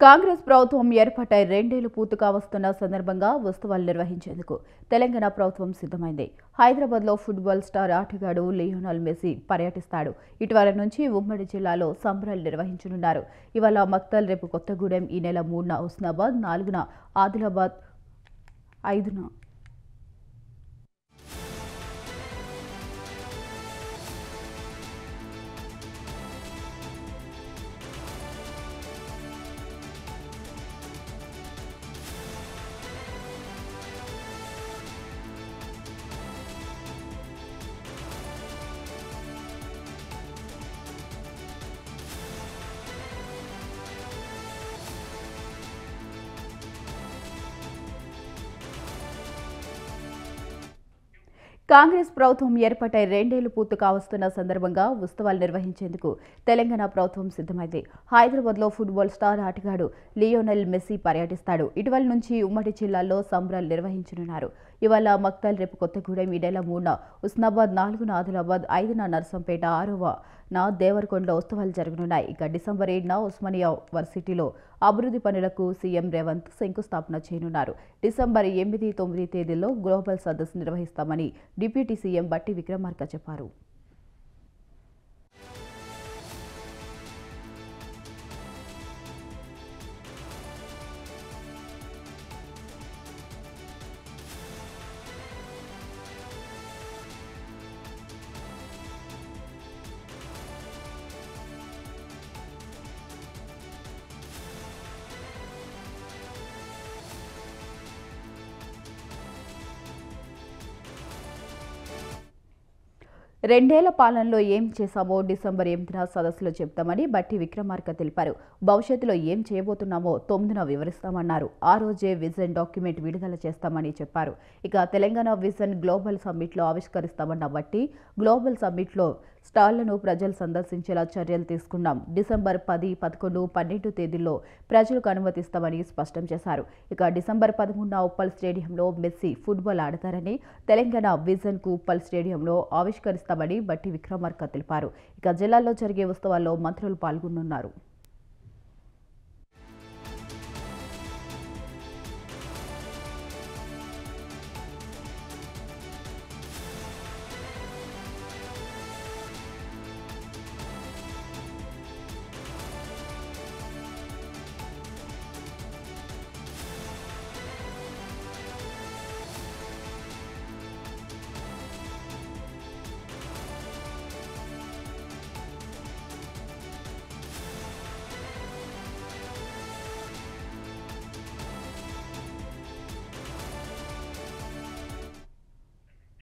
కాంగ్రెస్ ప్రభుత్వం ఏర్పాటై రెండేళ్లు పూర్తి కావస్తున్న సందర్భంగా ఉత్సవాలు నిర్వహించేందుకు తెలంగాణ ప్రభుత్వం సిద్ధమైంది. హైదరాబాద్లో ఫుట్బాల్ స్టార్ ఆటగాడు లియోనల్ మెస్సీ పర్యటిస్తాడు. ఇటీవల నుంచి ఉమ్మడి జిల్లాలో సంబరాలు నిర్వహించనున్నారు. ఇవాళ మక్తల్, రేపు కొత్తగూడెం, ఈ నెల 3న హుస్నాబాద్, 4న ఆదిలాబాద్, 5న కాంగ్రెస్ ప్రభుత్వం ఏర్పాటై రెండేళ్లు పూర్తి కావస్తున్న సందర్భంగా ఉత్సవాలు నిర్వహించేందుకు తెలంగాణ ప్రభుత్వం సిద్ధమైంది. హైదరాబాద్లో ఫుట్బాల్ స్టార్ ఆటగాడు లియోనెల్ మెస్సీ పర్యటిస్తాడు. ఇటీవల నుంచి ఉమ్మడి జిల్లాల్లో సంబరాలు నిర్వహించనున్నారు. ఇవాళ మక్తల్, రేపు కొత్తగూడెం, ఈ నెల 3న హుస్నాబాద్, 4న ఆదిలాబాద్, 5న నర్సంపేట, 6న దేవరకొండలో ఉత్సవాలు జరగనున్నాయి. ఇక డిసెంబర్ 7న ఉస్మానియా వర్సిటీలో అభివృద్ధి పనులకు సీఎం రేవంత్ శంకుస్థాపన చేయనున్నారు. డిసెంబర్ 8, 9 తేదీల్లో గ్లోబల్ సదస్సు నిర్వహిస్తామని డిప్యూటీ సీఎం బట్టి విక్రమార్క చెప్పారు. రెండేళ్ల పాలనలో ఏం చేశామో డిసెంబర్ 8న సదస్సులో చెప్తామని బట్టి విక్రమార్క తెలిపారు. భవిష్యత్తులో ఏం చేయబోతున్నామో 9న వివరిస్తామన్నారు. ఆ రోజే విజన్ డాక్యుమెంట్ విడుదల చేస్తామని చెప్పారు. ఇక తెలంగాణ విజన్ గ్లోబల్ సమ్మిట్లో ఆవిష్కరిస్తామన్న బట్టి గ్లోబల్ సమ్మిట్లో స్టాళ్లను ప్రజలు సందర్శించేలా చర్యలు తీసుకున్నాం. డిసెంబర్ 10, 11, 12 తేదీల్లో ప్రజలకు అనుమతిస్తామని స్పష్టం చేశారు. ఇక డిసెంబర్ 13న ఉప్పల్ స్టేడియంలో మెస్సీ ఫుట్బాల్ ఆడతారని తెలంగాణ విజన్ కు ఉప్పల్ స్టేడియంలో ఆవిష్కరిస్తామని బట్టి విక్రమార్క తెలిపారు. ఇక జిల్లాల్లో జరిగే ఉత్సవాల్లో మంత్రులు పాల్గొనున్నారు.